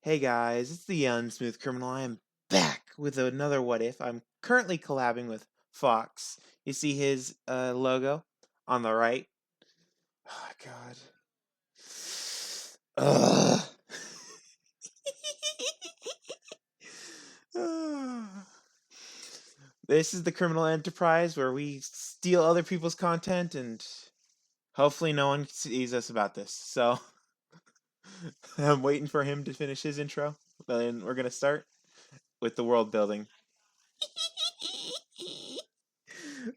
Hey guys, it's the Unsmooth Criminal. I am back with another What If. I'm currently collabing with Fox. You see his logo on the right? Oh god. Ugh. This is the criminal enterprise where we steal other people's content and hopefully no one sees us about this. So I'm waiting for him to finish his intro. Then we're gonna start with the world building.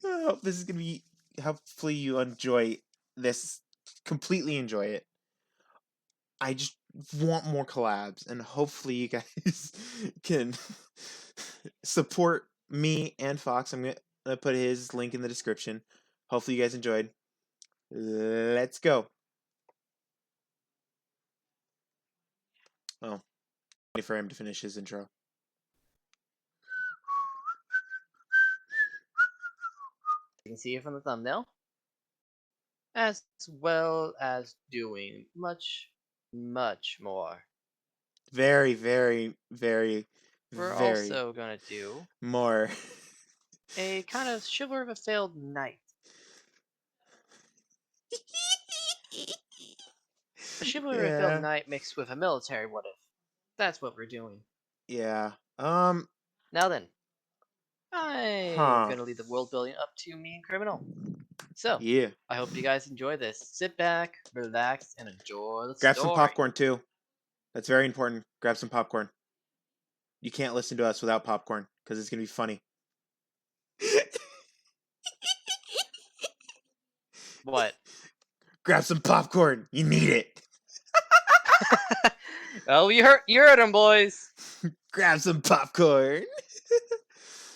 I hope this is gonna be. Hopefully, you enjoy this. Completely enjoy it. I just want more collabs, and hopefully, you guys can support me and Fox. I'm gonna put his link in the description. Hopefully, you guys enjoyed. Let's go. Oh, wait for him to finish his intro. You can see it from the thumbnail, as well as doing much more. Very, very, very, We're very also gonna do more. a kind of chivalry of a failed knight. A chivalry of a failed Yeah, knight mixed with a military what if. That's what we're doing. yeah. Now then, I'm Huh. gonna leave the world building up to me and Criminal. So, Yeah. I hope you guys enjoy this. Sit back, relax, and enjoy the Grab some story. popcorn too. That's very important. Grab some popcorn. You can't listen to us without popcorn because it's gonna be funny. What? Grab some popcorn. You need it. Well, you heard him, boys. Grab some popcorn.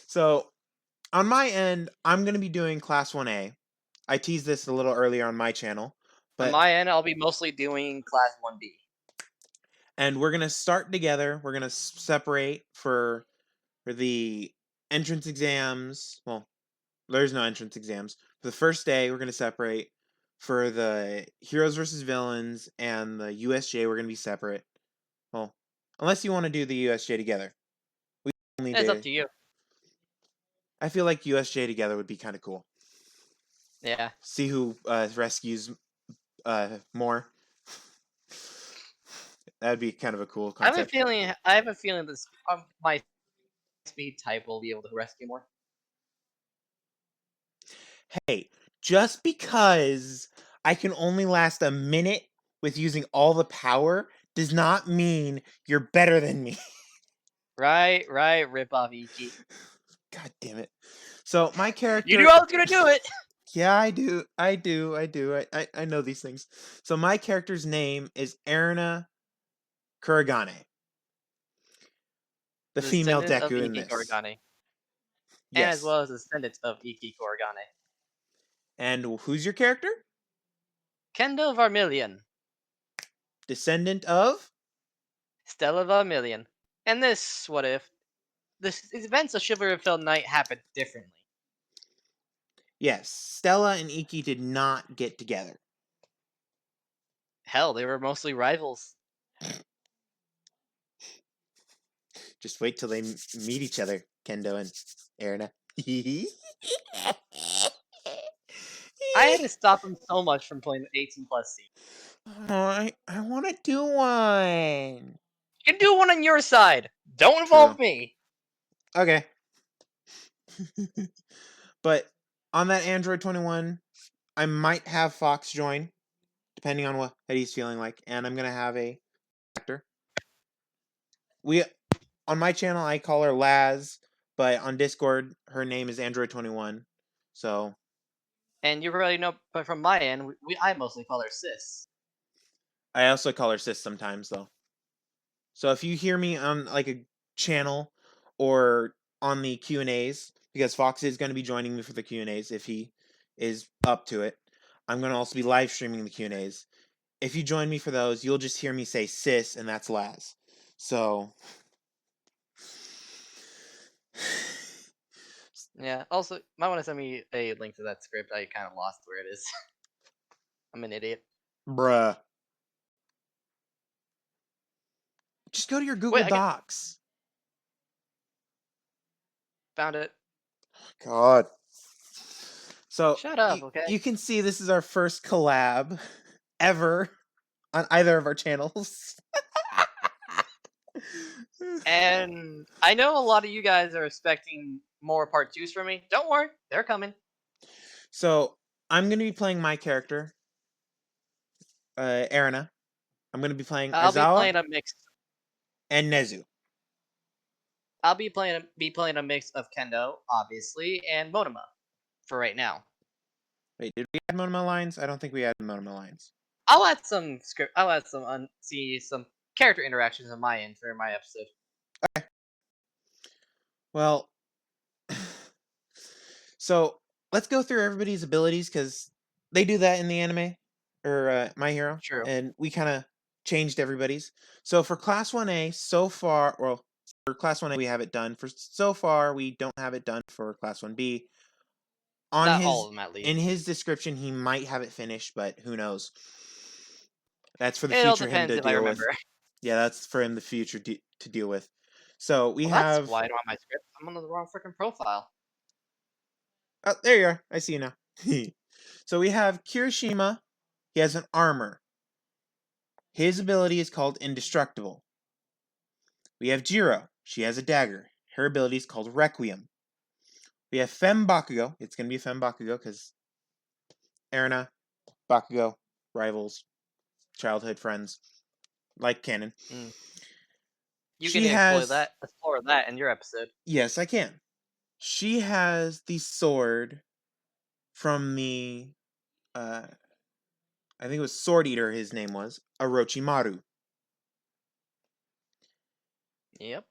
So, on my end, I'm gonna be doing Class 1A. I teased this a little earlier on my channel, On but my end, I'll be mostly doing Class 1B. and we're gonna start together. We're gonna separate for the entrance exams. Well, there's no entrance exams. For the first day, we're gonna separate. For the heroes versus villains and the USJ, we're gonna be separate. Well, unless you want to do the USJ together. We need It's up to. to you. I feel like USJ together would be kind of cool. Yeah. See who rescues more. That'd be kind of a cool concept. I have a feeling this my speed type will be able to rescue more. Hey, just because I can only last a minute with using all the power does not mean you're better than me. Right, rip off Iki. God damn it. So my You knew character. I was gonna do it. Yeah, I do. I know these things. So my character's name is Erina Kuragane, the The female descendant of Deku in Iki this. Korigane. And as Yes. well as the descendant of Iki Korigane. And who's your character? Kendo Vermilion. Descendant of? Stella Vermilion. And this, what if? This events of Chivalry of Failed Knight happened differently. Yes. Stella and Iki did not get together. Hell, they were mostly rivals. Just wait till they meet each other, Kendo and Erina. I had to stop them so much from playing the 18 plus scene. Oh, I want to do one. You can do one on your side. Don't True. involve me. Okay. But on that Android 21, I might have Fox join, depending on what Eddie's feeling like, and I'm gonna have a actor. We on my channel I call her Laz, but on Discord her name is Android 21. So And you already know, but from my end, I mostly call her sis. I also call her Sis sometimes though. So if you hear me on like a channel or on the Q&As, because Fox is going to be joining me for the Q&As if he is up to it. I'm going to also be live streaming the Q&As. If you join me for those, you'll just hear me say sis, and that's Laz. So Yeah. Also, might want to send me a link to that script. I kind of lost where it is. I'm an idiot. bruh. Just go to your Google Wait, I got Docs. found it. God. So Shut up, okay? you can see this is our first collab ever on either of our channels. And I know a lot of you guys are expecting more part twos from me. Don't worry, they're coming. So I'm gonna be playing my character, Erina. I'm gonna be playing I'll be Aizawa playing a mix. and Nezu. I'll be playing a mix of Kendo, obviously, and Monoma for right now. Wait, did we add Monoma lines? I don't think we added Monoma lines. I'll add some script. I'll add some character interactions on my end for my episode. Well, so let's go through everybody's abilities because they do that in the anime or My Hero, True. and we kind of changed everybody's. So for Class 1A, so far, well, for Class 1A we have it done. For so far, we don't have it done for Class 1B. On Not all his of them, at in least. his description, he might have it finished, but who knows? That's for the It all future him depends to if I deal remember. with. Yeah, that's for him the future to deal with. So we Well, that's have why I don't have my script. I'm on the wrong freaking profile. oh, there you are. I see you now. So we have Kirishima. He has an armor. His ability is called Indestructible. We have Jiro. She has a dagger. Her ability is called Requiem. We have Fem Bakugo. It's going to be Fem Bakugo because Erina, Bakugo, rivals, childhood friends, like canon. Mm. You can She has. explore that in your episode. Yes, I can. She has the sword from the. I think it was Sword Eater, his name was. Orochimaru. Yep.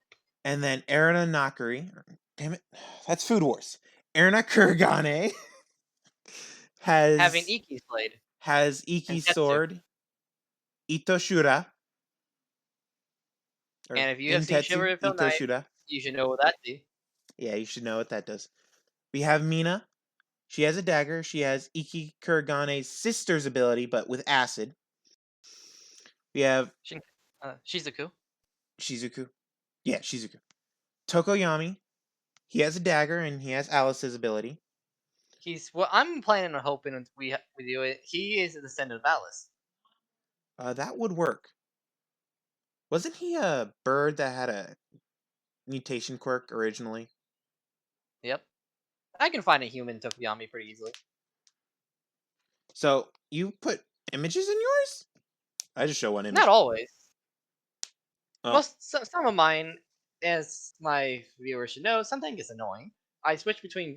And then Erina Nakari. Damn it. That's Food Wars. Erina Kuragane Having has Iki's blade and Iki's Tetsu. sword, Itoshura, or And if you have seen Intetsu, Chivalry of Phil Knight, Itoshura. you should know what that do. Yeah, you should know what that does. We have Mina. She has a dagger. She has Iki Kuragane's sister's ability, but with acid. We have Shin- Shizuku. Shizuku. Yeah, Shizuku. Tokoyami. He has a dagger, and he has Alice's ability. I'm planning on hoping we do it. He is a descendant of Alice. That would work. Wasn't he a bird that had a mutation quirk originally? Yep. I can find a human Tokuyami pretty easily. So you put images in yours? I just show one Not image. always. Oh, Some of mine, as my viewers should know, something is annoying. I switch between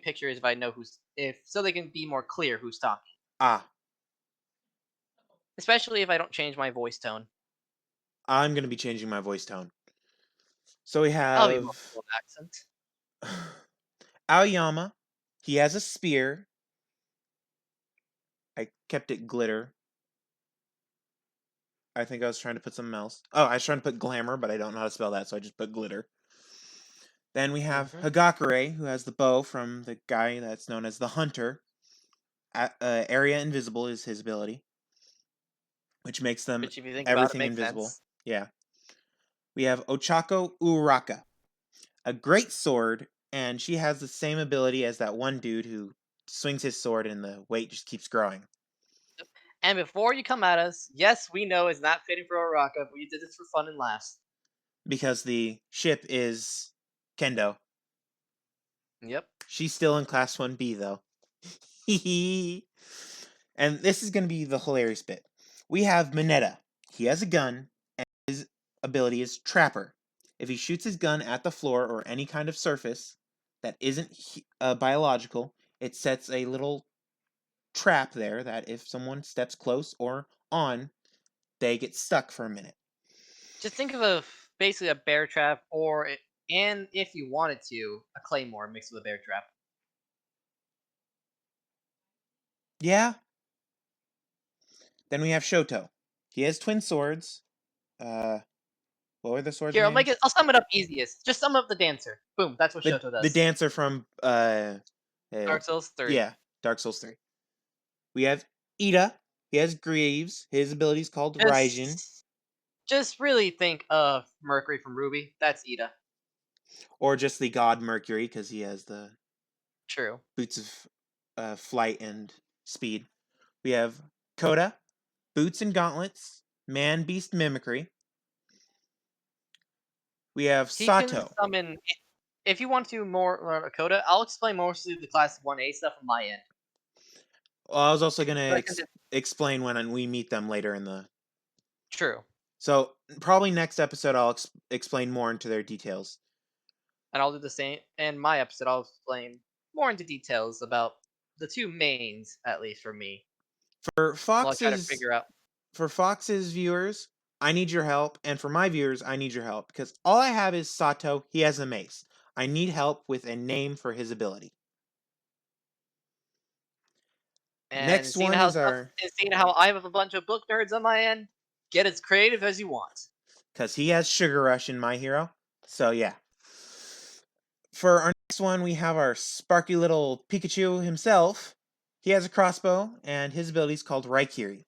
pictures if I know so they can be more clear who's talking. ah, Especially if I don't change my voice tone. I'm gonna be changing my voice tone. So we I'll be more have full of accent. Aoyama. He has a spear. I kept it glitter. I think I was trying to put something else. Oh, I was trying to put glamour, but I don't know how to spell that, so I just put glitter. Then we have Hmm. Hagakure, who has the bow from the guy that's known as the Hunter. Area Invisible is his ability, which makes them Which, if you think about it, everything makes invisible. sense. Yeah. We have Ochako Uraka, a great sword, and she has the same ability as that one dude who swings his sword and the weight just keeps growing. And before you come at us, yes, we know it's not fitting for Oraka, but we did this for fun and laughs. Because the ship is Kendo. Yep. She's still in Class 1B, though. And this is going to be the hilarious bit. We have Mineta. He has a gun, and his ability is Trapper. If he shoots his gun at the floor or any kind of surface that isn't biological, it sets a little trap there that if someone steps close or on, they get stuck for a minute. Just think of basically a bear trap, and if you wanted to, a claymore mixed with a bear trap. Yeah. Then we have Shoto. He has twin swords. Uh, what were the swords' Here, names? I'll sum it up easiest. Just sum up the dancer. Boom, that's what Shoto The does. dancer from uh Dark Souls 3. yeah, Dark Souls 3. We have Ida. He has Greaves. His ability is called Raijin. Just Just really think of Mercury from Ruby. That's Ida. Or just the god Mercury, because he has the True. boots of flight and speed. We have Coda, boots and gauntlets, man beast mimicry. We have He can Sato. summon. If you want to more learn Dakota, I'll explain mostly the class 1A stuff on my end. Well, I was also going to But since it's explain when we meet them later in the. true, So, probably next episode, I'll explain more into their details. and I'll do the same in my episode, I'll explain more into details about the two mains, at least for me, For while I try to Fox's figure out. for Fox's viewers, I need your help, and for my viewers, I need your help because all I have is Sato. He has a mace. I need help with a name for his ability. And Next seeing one how is stuff, our and seeing how I have a bunch of book nerds on my end, get as creative as you want. because he has Sugar Rush in My Hero. So yeah. For our next one, we have our sparky little Pikachu himself. He has a crossbow, and his ability is called Raikiri.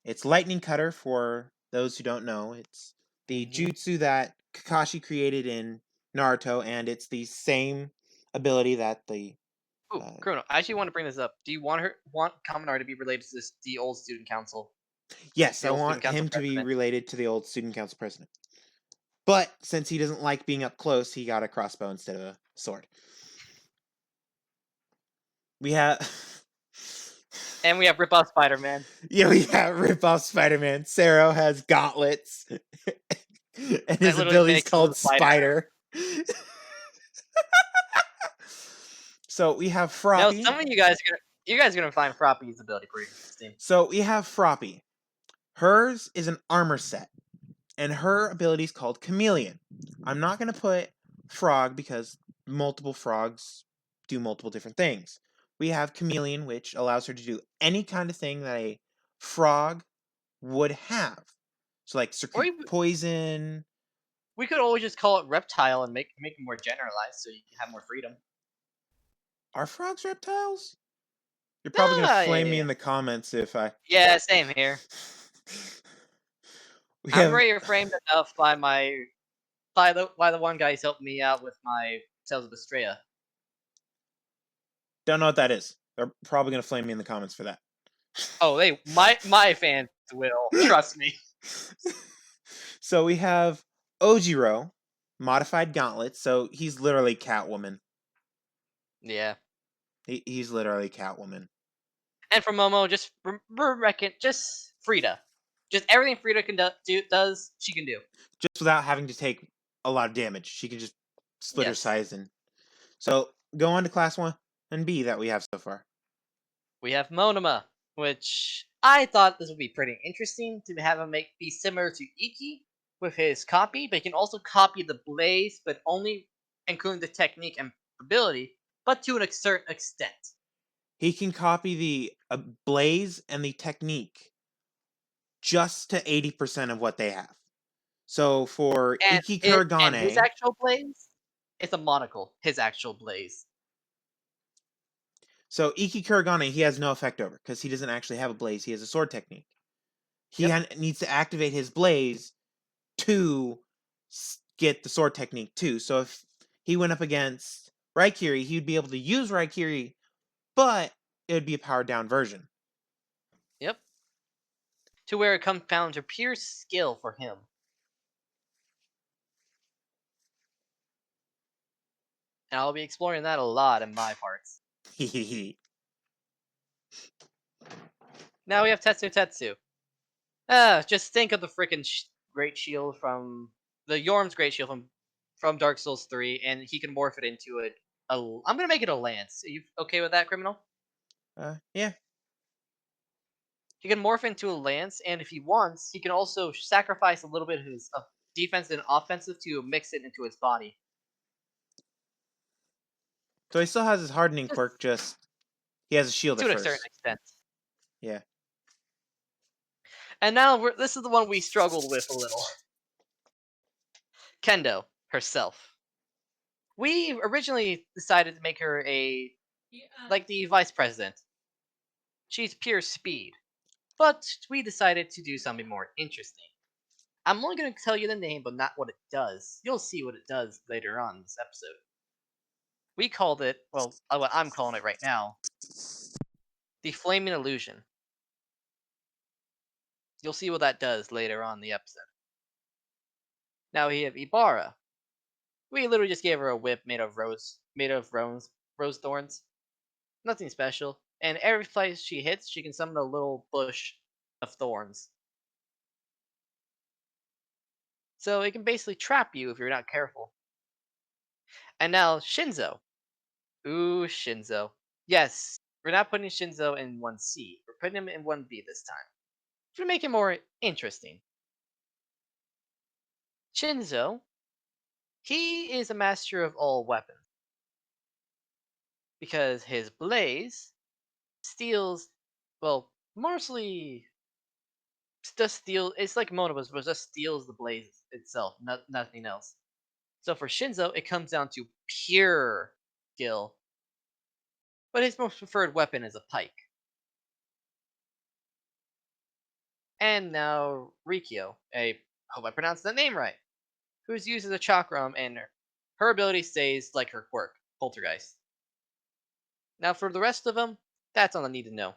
It's Lightning Cutter for those who don't know. It's the Hmm. jutsu that Kakashi created in Naruto, and it's the same ability that the. Oh, Uh, Chrono, I actually want to bring this up. Do you want Kaminari to be related to the old student council, yes, the I old student want council him to be president? related to the old student council president. But since he doesn't like being up close, he got a crossbow instead of a sword. We have. And we have Rip Off Spider Man. Yeah, we have Rip Off Spider Man. Sero has gauntlets. And That his literally ability is makes him called the spider. Spider. So we have Now, Froppy. some of you guys are gonna find Froppy's ability pretty interesting. So we have Froppy. Hers is an armor set, and her ability is called Chameleon. I'm not going to put Frog because multiple frogs do multiple different things. We have Chameleon, which allows her to do any kind of thing that a frog would have. So, like Or circuit poison. we could always just call it Reptile and make it more generalized, so you can have more freedom. Are frogs reptiles? You're probably going to Ah, flame me yeah. in the comments if I. Yeah, same here. We I'm have. already framed enough by the one guy who's helping me out with my Tales of Estrella. Don't know what that is. They're probably going to flame me in the comments for that. Oh, my fans will trust me. So we have Ojiro, modified gauntlets. So he's literally Catwoman. Yeah. He's literally Catwoman. And for Momo, reckon just Frida, just everything Frida can does she can do. Just without having to take a lot of damage. She can just split her Yes. size in. So go on to class 1 and B that we have so far. We have Monoma, which I thought this would be pretty interesting to have him be similar to Iki with his copy, but he can also copy the blaze, but only including the technique and ability, but to a certain extent. He can copy the blaze and the technique just to 80% of what they have. So for Iki And his Kuragane, actual blaze, it's a monocle. His actual blaze. so Iki Kuragane, he has no effect over because he doesn't actually have a blaze. He has a sword technique. He Yep. needs to activate his blaze to get the sword technique too. So if he went up against Raikiri, he would be able to use Raikiri, but it would be a powered down version. Yep. To where it comes down to pure skill for him. And I'll be exploring that a lot in my parts. Now we have Tetsu Tetsu. Just think of the freaking Great Shield from the Yorm's Great Shield from Dark Souls 3, and he can morph it into I'm gonna make it a lance. Are you okay with that, criminal? Yeah. He can morph into a lance, and if he wants, he can also sacrifice a little bit of his defense and offensive to mix it into his body. So he still has his hardening Just quirk, just he has a shield at to a certain first. extent. Yeah. And now this is the one we struggled with a little. Kendo herself. We originally decided to make her like the vice president. She's pure speed. But we decided to do something more interesting. I'm only going to tell you the name, but not what it does. You'll see what it does later on in this episode. We called it, well, what I'm calling it right now, the Flaming Illusion. You'll see what that does later on in the episode. Now we have Ibarra. We literally just gave her a whip made of rose thorns. Nothing special. And every place she hits, she can summon a little bush of thorns. So it can basically trap you if you're not careful. And now Shinzo. Ooh, Shinzo. Yes, we're not putting Shinzo in 1C. We're putting him in 1B this time. To make it more interesting. Shinzo, he is a master of all weapons. Because his blaze steals, well, mostly just steal. It's like Monoba's, but just steals the blaze itself, nothing else. So for Shinzo, it comes down to pure skill, but his most preferred weapon is a pike. And now Rikyo, I hope I pronounced that name right, who's used as a chakram, and her ability stays like her quirk, Poltergeist. Now for the rest of them, that's all I need to know.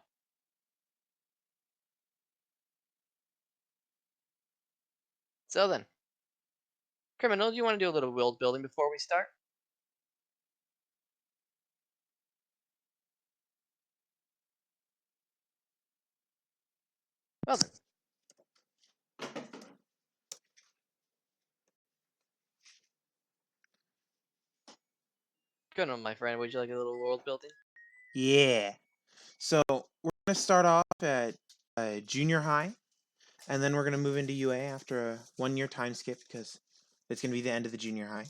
So then, Criminal, do you want to do a little world building before we start? Well then, good on my friend. Would you like a little world building? Yeah. So we're gonna start off at junior high, and then we're gonna move into UA after a 1 year time skip because it's gonna be the end of the junior high.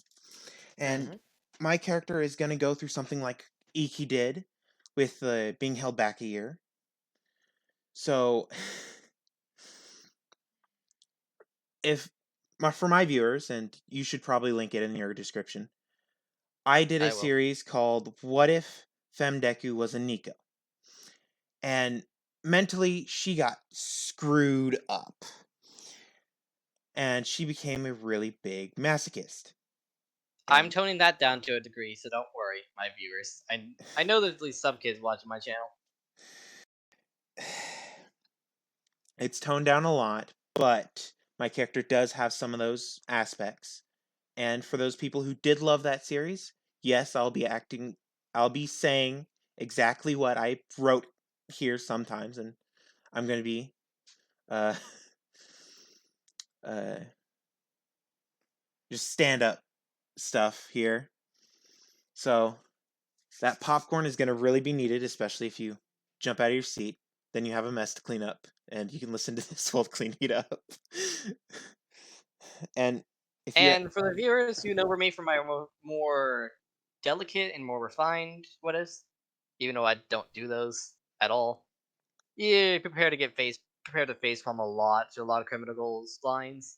And Mm-hmm. my character is gonna go through something like Iki did, with being held back a year. So, if for my viewers, and you should probably link it in your description, I did a I will. series called "What If Femdeku Was a Nico," and mentally she got screwed up, and she became a really big masochist. I'm And toning that down to a degree, so don't worry, my viewers. I know there's at least some kids watching my channel. it's toned down a lot, but my character does have some of those aspects. And for those people who did love that series, yes, I'll be saying exactly what I wrote here sometimes, and I'm going to be uh, uh, just stand up stuff here. So that popcorn is going to really be needed, especially if you jump out of your seat. Then you have a mess to clean up, and you can listen to this while cleaning it up. And if you, And for the viewers who know we're made for my more delicate and more refined what is, even though I don't do those at all. Yeah, prepare to face palm a lot to a lot of criminal lines.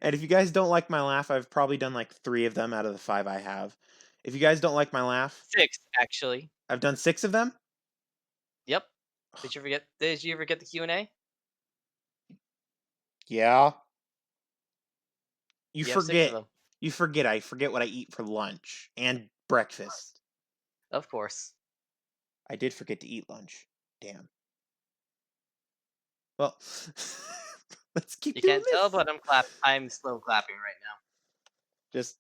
and if you guys don't like my laugh, I've probably done like 3 of them out of the 5 I have. If you guys don't like my laugh, 6, actually. I've done 6 of them. Yep. Did you ever get the Q&A? Yeah. You You have 6 of forget. them. You forget I forget what I eat for lunch and breakfast. Of course. I did forget to eat lunch. Damn. Well, let's keep You doing can't tell, this. but I'm slow clapping right now. Just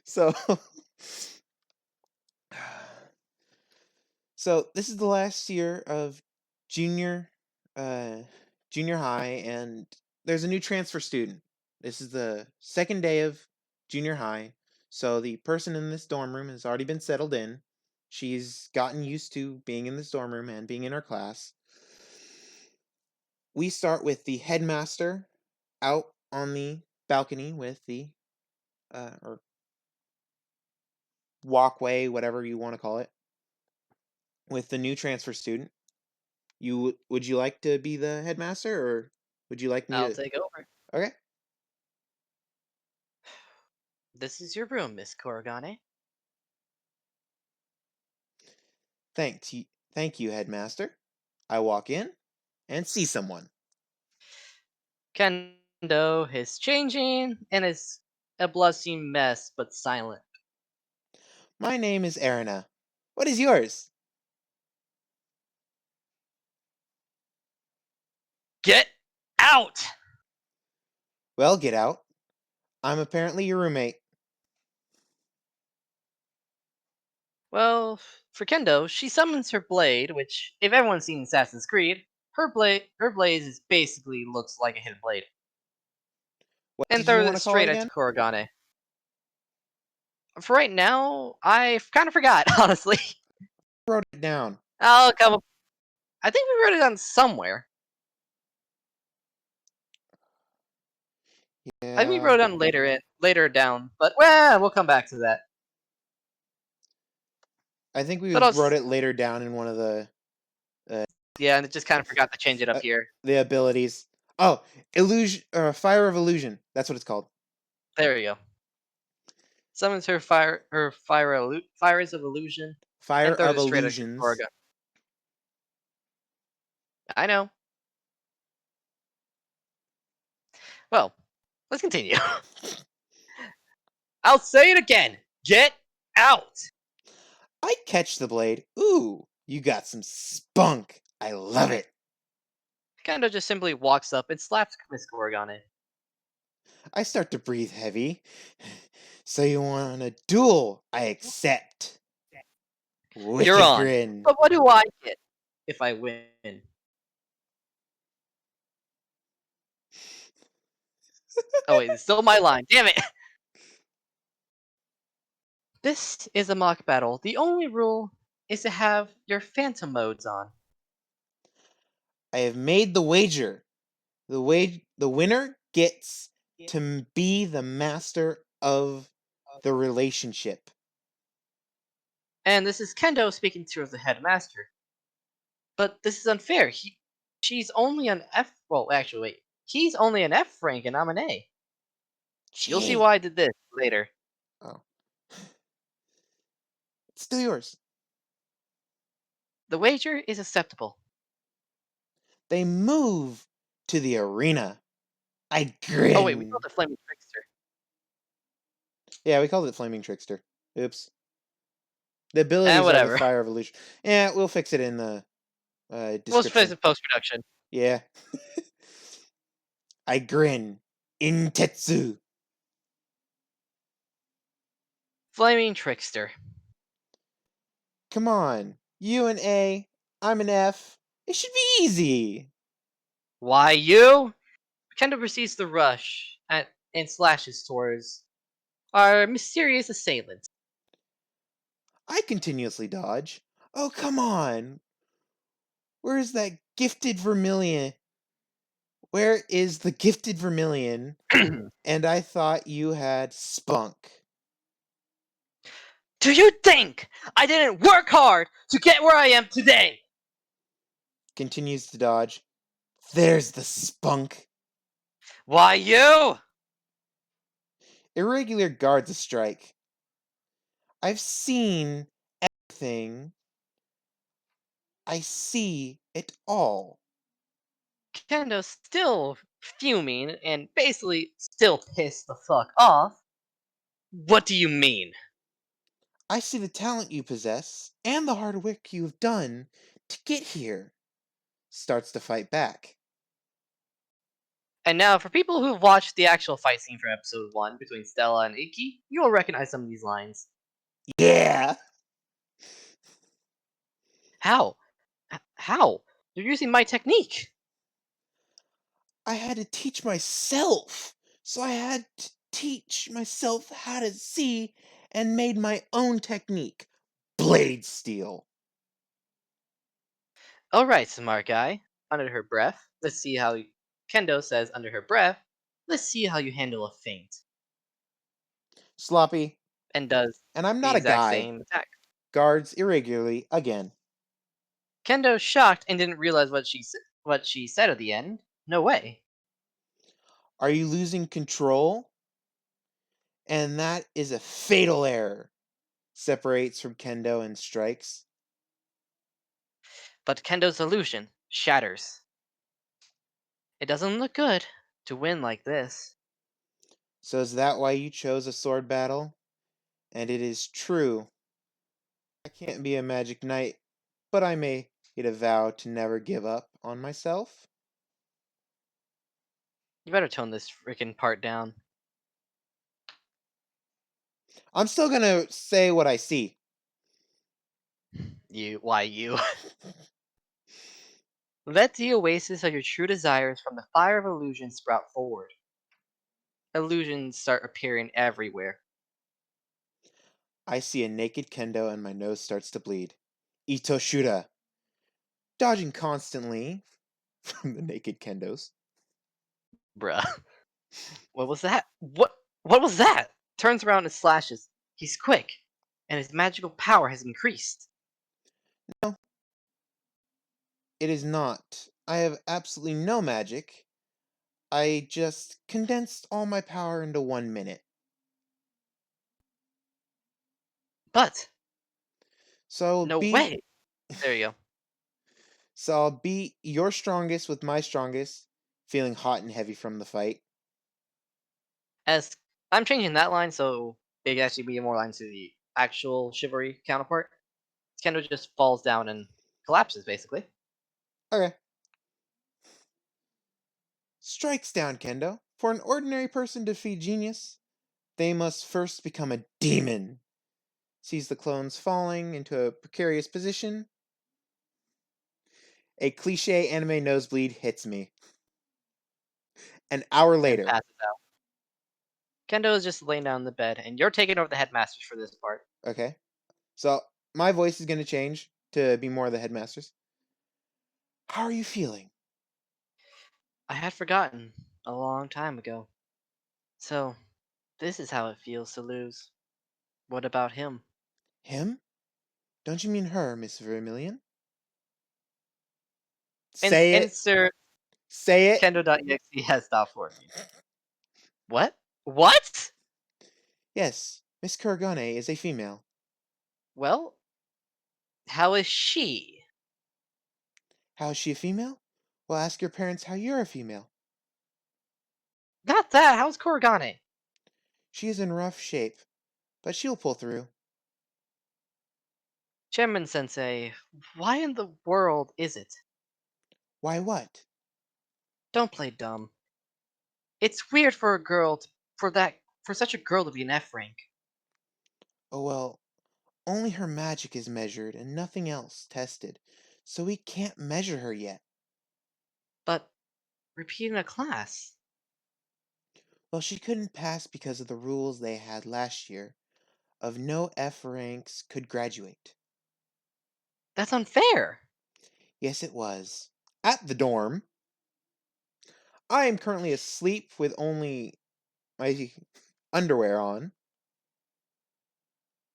so so this is the last year of junior uh junior high, and there's a new transfer student. This is the second day of junior high. So the person in this dorm room has already been settled in. She's gotten used to being in this dorm room and being in our class. We start with the headmaster out on the balcony with the or walkway, whatever you want to call it, with the new transfer student. Would you like to be the headmaster, or would you like me I'll to? take over. Okay. This is your room, Miss Korogane. Thanks, thank you, headmaster. I walk in and see someone. Kendo is changing and is a bloody mess but silent. My name is Erina. What is yours? Get out! Well, get out. I'm apparently your roommate. Well, for Kendo, she summons her blade, which, if everyone's seen Assassin's Creed, her blade is basically looks like a hidden blade, What and did you throws want it to call it straight at again? Kurogane. For right now, I kind of forgot, honestly. Wrote it down. I'll come up. I think we wrote it down somewhere. I think we Yeah, wrote it down later down, but well, we'll come back to that. I think we But I'll, wrote it later down in one of uh, yeah, and just kind of forgot to change it up uh here. the abilities. Oh, illusion, fire of illusion. That's what it's called. There we go. Summons fires of illusion, Fire and throws of it straight at illusions. Kurogane. I know. Well, let's continue. I'll say it again. Get out. I catch the blade. Ooh, you got some spunk. I love it. Kendo just simply walks up and slaps Miss Kurogane. I start to breathe heavy. So you want a duel? I accept. You're Wicked on. grin. But what do I get if I win? Oh wait, it's still my line. Damn it! This is a mock battle. The only rule is to have your phantom modes on. I have made the wager. The winner gets to be the master of the relationship. And this is Kendo speaking to the headmaster. But this is unfair. She's only an F. Well, actually, wait. He's only an F rank and I'm an A. You'll see Gee. why I did this later. Oh, it's still yours. The wager is acceptable. They move to the arena. I Oh wait, we called grin. it Flaming Trickster. Yeah, we called it Flaming Trickster. Oops. The And abilities are the whatever. Fire Evolution. Yeah, we'll fix it in the We'll fix description. it post production. Yeah. I grin. Intetsu. Flaming Trickster. Come on. You an A, I'm an F. It should be easy. Why you? Kendo proceeds to rush and slashes towards our mysterious assailant. I continuously dodge. Oh, come on. Where's that gifted vermilion? Where is the gifted vermilion? And I thought you had spunk. Do you think I didn't work hard to get where I am today? Continues to dodge. There's the spunk. Why you? Irregular guards a strike. I've seen everything. I see it all. Kendo's still fuming and basically still pissed the fuck off. What do you mean? I see the talent you possess and the hard work you have done to get here. Starts to fight back. And now, for people who've watched the actual fight scene from episode 1 between Stella and Iki, you will recognize some of these lines. Yeah! How? How? You're using my technique! I had to teach myself. So I had to teach myself how to see and made my own technique. Blade steel. Alright, smart guy. Under her breath, let's see how. Kendo says under her breath, let's see how you handle a feint. Sloppy. And does And I'm the not a exact guy. same attack. Guards irregularly again. Kendo's shocked and didn't realize what she said at the end. No way. Are you losing control? And that is a fatal error. Separates from kendo and strikes. But Kendo's illusion shatters. It doesn't look good to win like this. So is that why you chose a sword battle? And it is true. I can't be a magic knight, but I made a vow to never give up on myself. You better tone this freaking part down. I'm still gonna say what I see. Why you? Let the oasis of your true desires from the fire of illusion sprout forward. Illusions start appearing everywhere. I see a naked kendo and my nose starts to bleed. Ito Shura, dodging constantly from the naked kendos. Bruh. What was that? What was that? Turns around and slashes. He's quick, and his magical power has increased. No, it is not. I have absolutely no magic. I just condensed all my power into 1 minute. But So I'll no beat way. There you go. so I'll beat your strongest with my strongest, feeling hot and heavy from the fight. As I'm changing that line so it actually be more lines to the actual chivalry counterpart. Kendo just falls down and collapses basically. Okay. Strikes down Kendo. For an ordinary person to defeat genius, they must first become a demon. Sees the clones falling into a precarious position. A cliche anime nosebleed hits me. An hour And later. passes out. Kendo is just laying down in the bed, and you're taking over the headmasters for this part. Okay. So my voice is going to change to be more of the headmaster's. How are you feeling? I had forgotten a long time ago. So, this is how it feels to lose. What about him? Him? Don't you mean her, Miss Vermilion? In- Say it. insert Say it. Kendo.exe has stopped working. What? What? Yes, Miss Kuragane is a female. Well, how is she? How is she a female? Well, ask your parents how you're a female. Not that. How's Korogane? She is in rough shape, but she'll pull through. Chairman Sensei, why in the world is it? Why what? Don't play dumb. It's weird for a girl for such a girl to be an F rank. Oh well, only her magic is measured and nothing else tested, so we can't measure her yet. But repeating a class, Well, she couldn't pass because of the rules they had last year of no F ranks could graduate. that's unfair. Yes, it was. At the dorm, I am currently asleep with only my underwear on.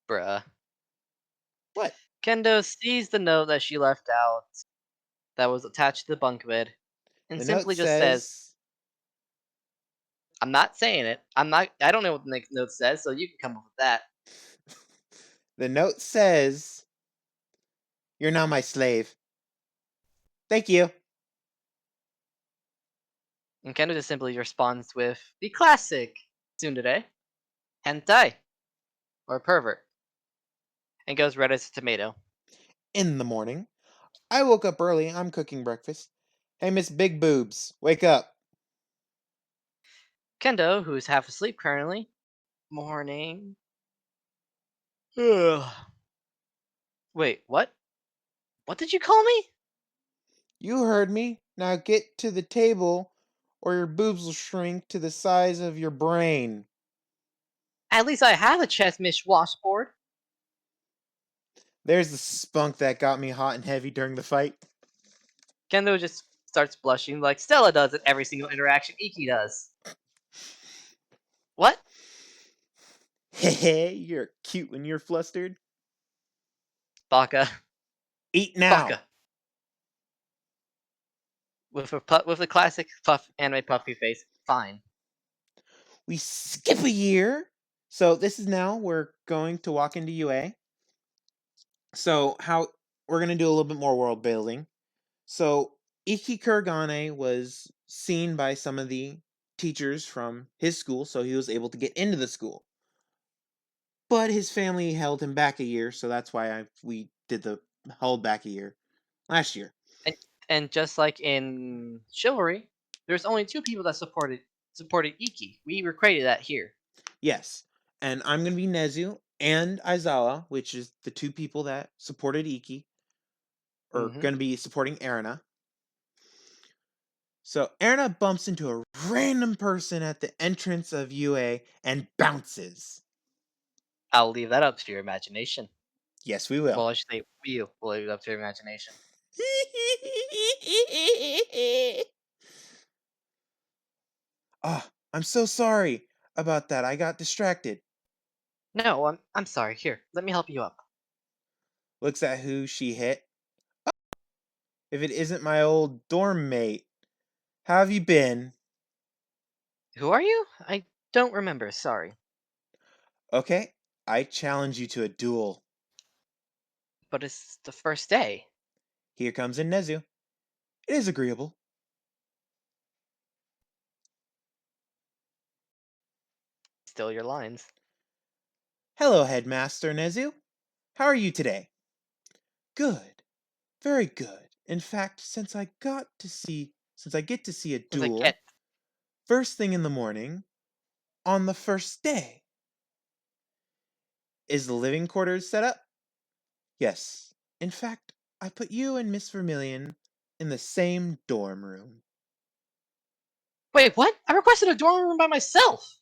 Bruh. What? Kendo sees the note that she left out that was attached to the bunk bed and The note simply just says, says, I'm not saying it. I don't know what the next note says, so you can come up with that. the note says, you're now my slave. Thank you. And Kendo just simply responds with the classic tsundere, hentai, or pervert, and goes red as a tomato. In the morning, I woke up early. I'm cooking breakfast. Hey, Miss Big Boobs, wake up. Kendo, who is half asleep currently, morning. Ugh. Wait, what? What did you call me? You heard me. Now get to the table, or your boobs will shrink to the size of your brain. At least I have a chest mish washboard. There's the spunk that got me hot and heavy during the fight. Kendo just starts blushing like Stella does at every single interaction Iki does. What? Hehe, you're cute when you're flustered. Baka. Eat now. Baka. With a classic puff anime puffy face. Fine. We skip a year. So this is now we're going to walk into UA. So how we're gonna do a little bit more world building. So Iki Kurgane was seen by some of the teachers from his school, so he was able to get into the school. But his family held him back a year, so that's why we did the hold back a year last year. And just like in Chivalry, there's only two people that supported Iki. We recreated that here. Yes, and I'm gonna be Nezu and Aizawa, which is the two people that supported Iki, or Hmm. gonna be supporting Erina. So Erina bumps into a random person at the entrance of UA and bounces. I'll leave that up to your imagination. Yes, we will. Well, I should say we will leave it up to your imagination. Ah, I'm so sorry about that. I got distracted. No, I'm sorry. Here, let me help you up. Looks at who she hit. If it isn't my old dorm mate, how have you been? Who are you? I don't remember. Sorry, Okay, I challenge you to a duel. but it's the first day. Here comes in Nezu. It is agreeable. Still your lines. Hello, Headmaster Nezu. How are you today? Good. Very good. In fact, since I get to see a As I get, duel first thing in the morning on the first day, is the living quarters set up? Yes. In fact, I put you and Miss Vermilion in the same dorm room. wait, what? I requested a dorm room by myself.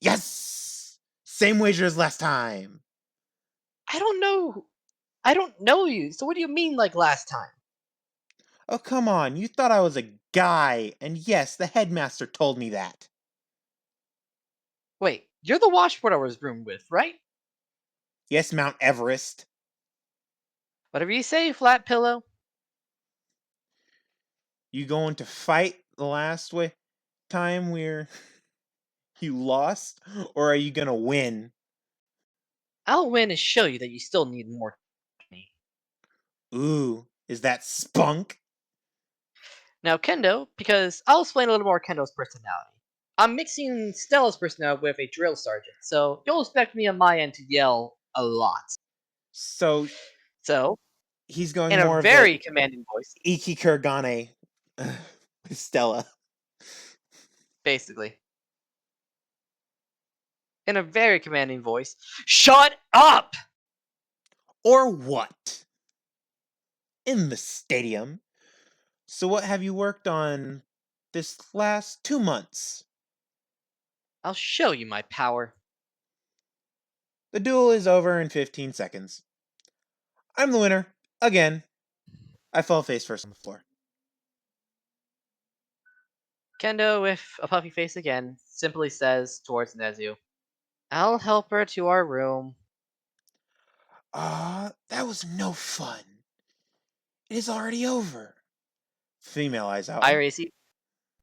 Yes! Same wager as last time. I don't know. I don't know you. So what do you mean, like last time? Oh, come on. You thought I was a guy. And yes, the headmaster told me that. Wait, you're the washboard I was roomed with, right? Yes, Mount Everest. Whatever you say, flat pillow. You going to fight the last way time where you lost? Or are you gonna win? I'll win and show you that you still need more. Me. Ooh, is that spunk? Now, Kendo, because I'll explain a little more Kendo's personality. I'm mixing Stella's personality with a drill sergeant, so you'll expect me on my end to yell a lot. So So, he's going in a more of the very commanding voice, Iki Kurgane with Stella. basically, in a very commanding voice, shut up! Or what? In the stadium. So what have you worked on this last 2 months? I'll show you my power. The duel is over in 15 seconds. I'm the winner. Again. I fell face first on the floor. Kendo, with a puffy face again, simply says towards Nezu, I'll help her to our room. Ah, that was no fun. It is already over. Female I Aizawa. already see.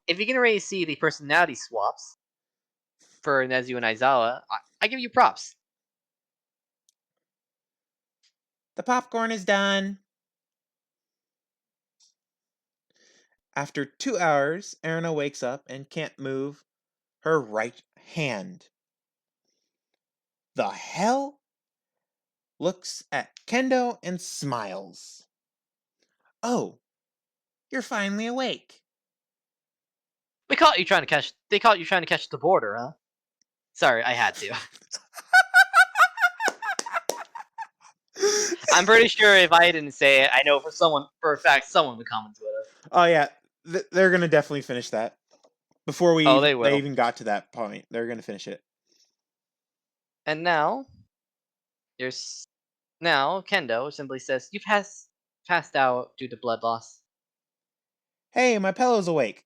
If you can already see the personality swaps for Nezu and Aizawa, I give you props. The popcorn is done. After 2 hours, Erina wakes up and can't move her right hand. The hell? Looks at Kendo and smiles. Oh, you're finally awake. We caught you trying to catch. They caught you trying to catch the border, huh? Sorry, I had to. I'm pretty sure if I didn't say it, I know for a fact, someone would comment would have. Oh yeah, they're gonna definitely finish that before Oh, they they will. even got to that point. They're gonna finish it. And now, there's now Kendo simply says, "You passed out due to blood loss." Hey, my pillow's awake.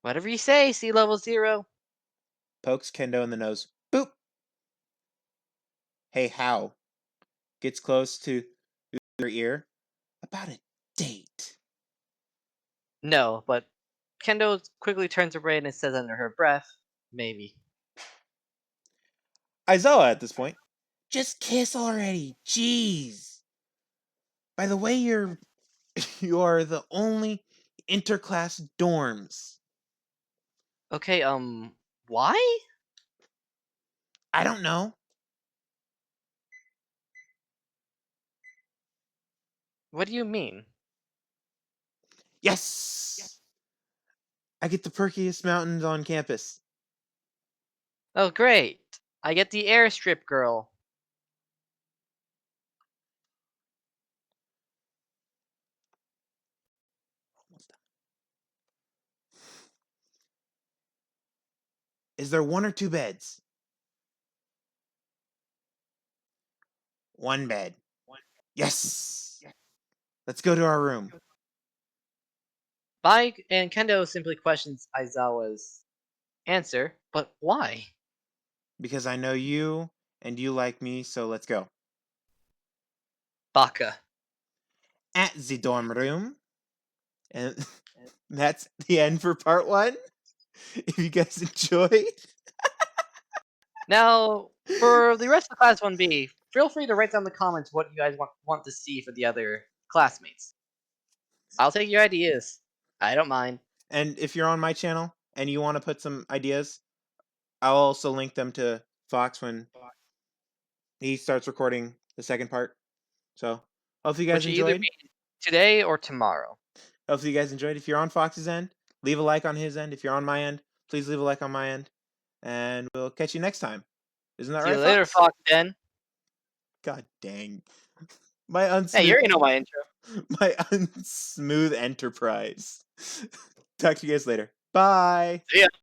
Whatever you say, sea level 0. Pokes Kendo in the nose. Boop. Hey, how? Gets close to her ear. About a date. No, but Kendo quickly turns her brain and says under her breath, "Maybe." Aizawa at this point. Just kiss already. Jeez. By the way, you're the only interclass dorms. Okay, why? I don't know. What do you mean? Yes! I get the perkiest mountains on campus. Oh, great. I get the airstrip girl. Is there one or two beds? One bed. Yes! Let's go to our room. Bike and Kendo simply questions Aizawa's answer, but why? Because I know you and you like me, so let's go. Baka. At the dorm room. And that's the end for part one. If you guys enjoyed. Now, for the rest of Class 1B, feel free to write down in the comments what you guys want to see for the other classmates. I'll take your ideas. I don't mind. And if you're on my channel and you want to put some ideas, I'll also link them to Fox when he starts recording the second part. So, hope you guys Which will either enjoyed. be today or tomorrow. Hopefully you guys enjoyed. If you're on Fox's end, leave a like on his end. If you're on my end, please leave a like on my end. And we'll catch you next time. Isn't that See you right, later, Fox? Fox Den. God dang. My Hey, you unsmooth already know my intro. my unsmooth enterprise. Talk to you guys later. Bye. See ya.